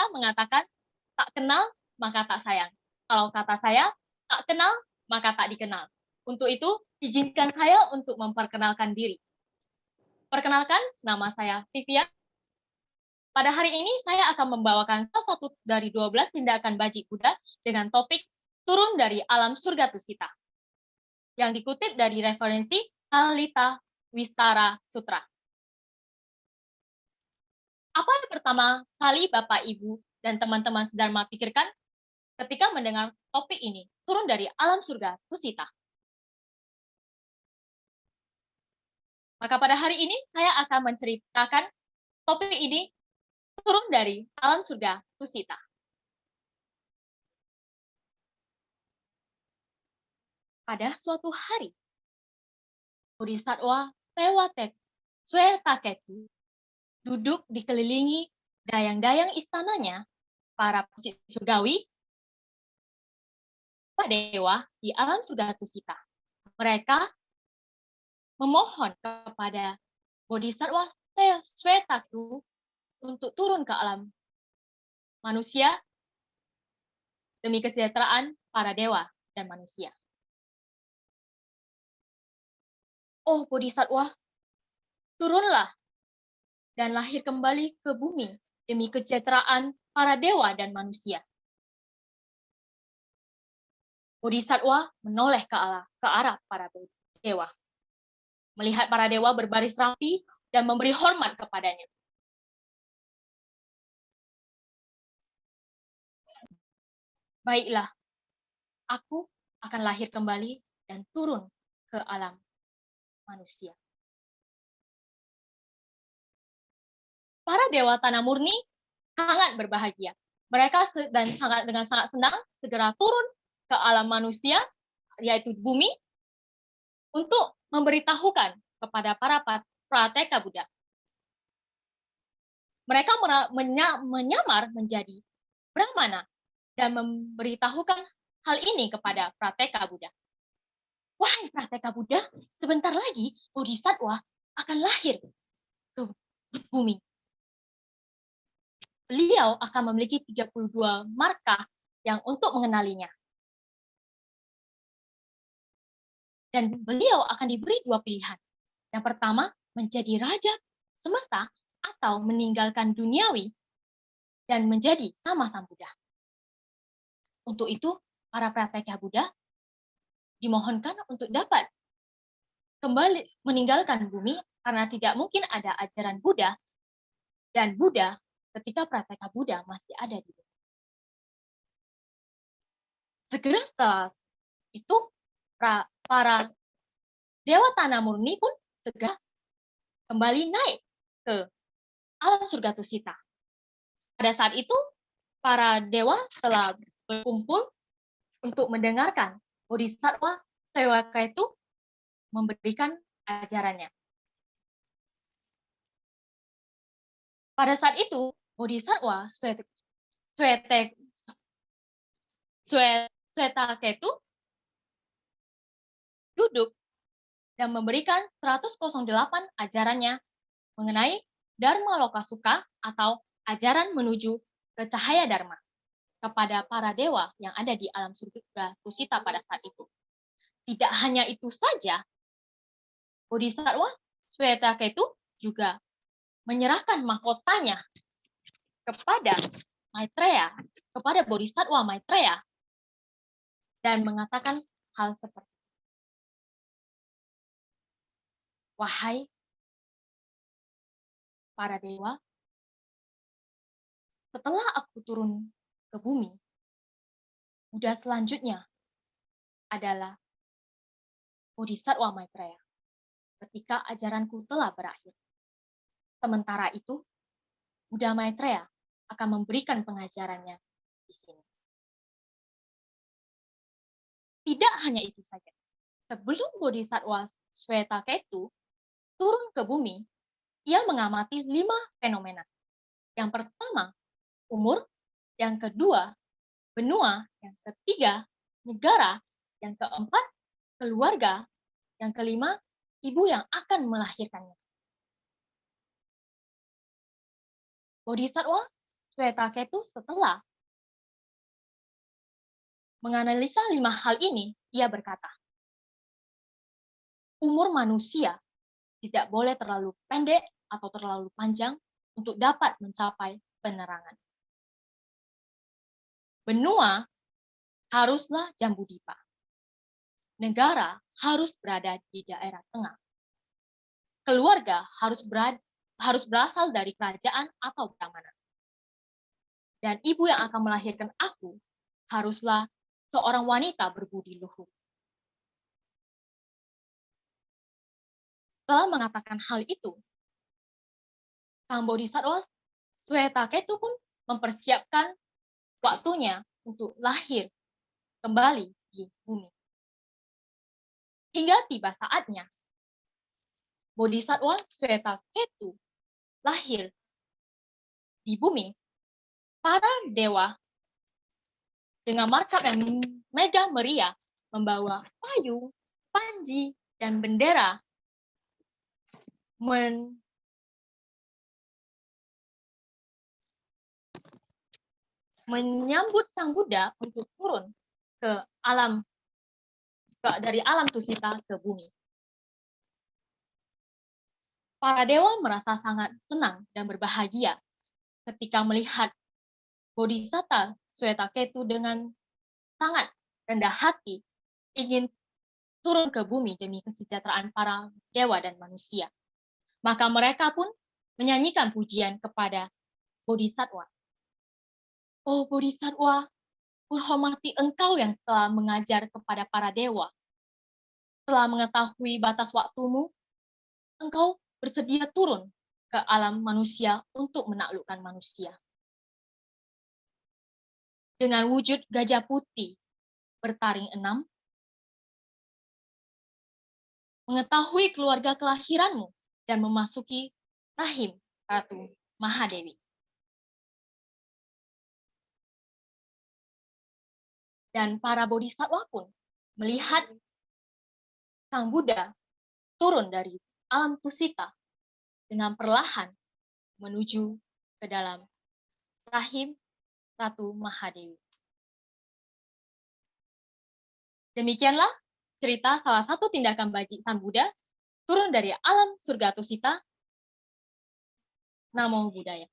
kata mengatakan, tak kenal maka tak sayang. Kalau kata saya, tak kenal maka tak dikenal. Untuk itu, izinkan saya untuk memperkenalkan diri. Perkenalkan, nama saya Vivian. Pada hari ini, saya akan membawakan salah satu dari 12 tindakan bajik Buddha dengan topik turun dari alam surga Tusita, yang dikutip dari referensi Alita Wistara Sutra. Apa yang pertama kali Bapak, Ibu, dan teman-teman Dharma pikirkan ketika mendengar topik ini, turun dari alam surga Tusita? Maka pada hari ini, saya akan menceritakan topik ini, turun dari alam surga Tusita. Pada suatu hari, Bodhisattva Swetaketu duduk dikelilingi dayang-dayang istananya, para pusik surgawi, para dewa di alam surga Tusita. Mereka memohon kepada Bodhisattva Swetaketu untuk turun ke alam manusia demi kesejahteraan para dewa dan manusia. Oh Bodhisattva, turunlah dan lahir kembali ke bumi demi kesejahteraan para dewa dan manusia. Bodhisattva menoleh ke arah para dewa. Melihat para dewa berbaris rapi dan memberi hormat kepadanya. Baiklah, aku akan lahir kembali dan turun ke alam manusia. Para dewa tanah murni sangat berbahagia. Mereka dengan sangat senang segera turun ke alam manusia, yaitu bumi, untuk memberitahukan kepada para Prateka Buddha. Mereka menyamar menjadi Brahmana dan memberitahukan hal ini kepada Prateka Buddha. Wahai Prateka Buddha, sebentar lagi Bodhisattva akan lahir ke bumi. Beliau akan memiliki 32 markah yang untuk mengenalinya. Dan beliau akan diberi 2 pilihan. Yang pertama, menjadi raja semesta atau meninggalkan duniawi dan menjadi sama Sang Buddha. Untuk itu, para Prateka Buddha dimohonkan untuk dapat kembali meninggalkan bumi karena tidak mungkin ada ajaran Buddha dan Buddha ketika Prateka Buddha masih ada di bumi. Segera setelah itu, para dewa tanah murni pun segera kembali naik ke alam surga Tusita. Pada saat itu, para dewa telah berkumpul untuk mendengarkan Bodhisattva Swetaketu memberikan ajarannya. Pada saat itu, Bodhisattva Swetaketu duduk dan memberikan 108 ajarannya mengenai Dharma Loka Sukha atau ajaran menuju ke cahaya Dharma kepada para dewa yang ada di alam surga Tusita pada saat itu. Tidak hanya itu saja, Bodhisattva Swetaketu juga menyerahkan mahkotanya kepada Maitreya, kepada Bodhisattva Maitreya, dan mengatakan hal seperti, wahai para dewa, setelah aku turun ke bumi, Buddha selanjutnya adalah Bodhisattva Maitreya ketika ajaranku telah berakhir. Sementara itu, Buddha Maitreya akan memberikan pengajarannya di sini. Tidak hanya itu saja. Sebelum Bodhisattva Swetaketu turun ke bumi, ia mengamati 5 fenomena. Yang pertama, umur. Yang kedua, benua. Yang ketiga, negara. Yang keempat, keluarga. Yang kelima, ibu yang akan melahirkannya. Bodhisattva Swetaketu setelah menganalisa 5 hal ini, ia berkata, umur manusia tidak boleh terlalu pendek atau terlalu panjang untuk dapat mencapai penerangan. Benua haruslah Jambudipa. Negara harus berada di daerah tengah. Keluarga harus berasal dari kerajaan atau keamanan. Dan ibu yang akan melahirkan aku haruslah seorang wanita berbudi luhur. Setelah mengatakan hal itu, Sang Bodhisattva Swetaketu pun mempersiapkan waktunya untuk lahir kembali di bumi. Hingga tiba saatnya, Bodhisattva Swetaketu lahir di bumi. Para dewa dengan markab yang megah meriah membawa payung, panji, dan bendera menyambut Sang Buddha untuk turun dari alam tusita ke bumi. Para dewa merasa sangat senang dan berbahagia ketika melihat Bodhisattva Swetaketu dengan sangat rendah hati ingin turun ke bumi demi kesejahteraan para dewa dan manusia. Maka mereka pun menyanyikan pujian kepada Bodhisattva. Oh Bodhisattva, menghormati engkau yang telah mengajar kepada para dewa. Setelah mengetahui batas waktumu, engkau bersedia turun ke alam manusia untuk menaklukkan manusia. Dengan wujud gajah putih bertaring 6, mengetahui keluarga kelahiranmu dan memasuki rahim Ratu Mahadewi. Dan para bodhisattva pun melihat Sang Buddha turun dari alam tusita dengan perlahan menuju ke dalam rahim Ratu Mahadewi. Demikianlah cerita salah satu tindakan bajik Sang Buddha turun dari alam surga tusita. Namo Buddhaya.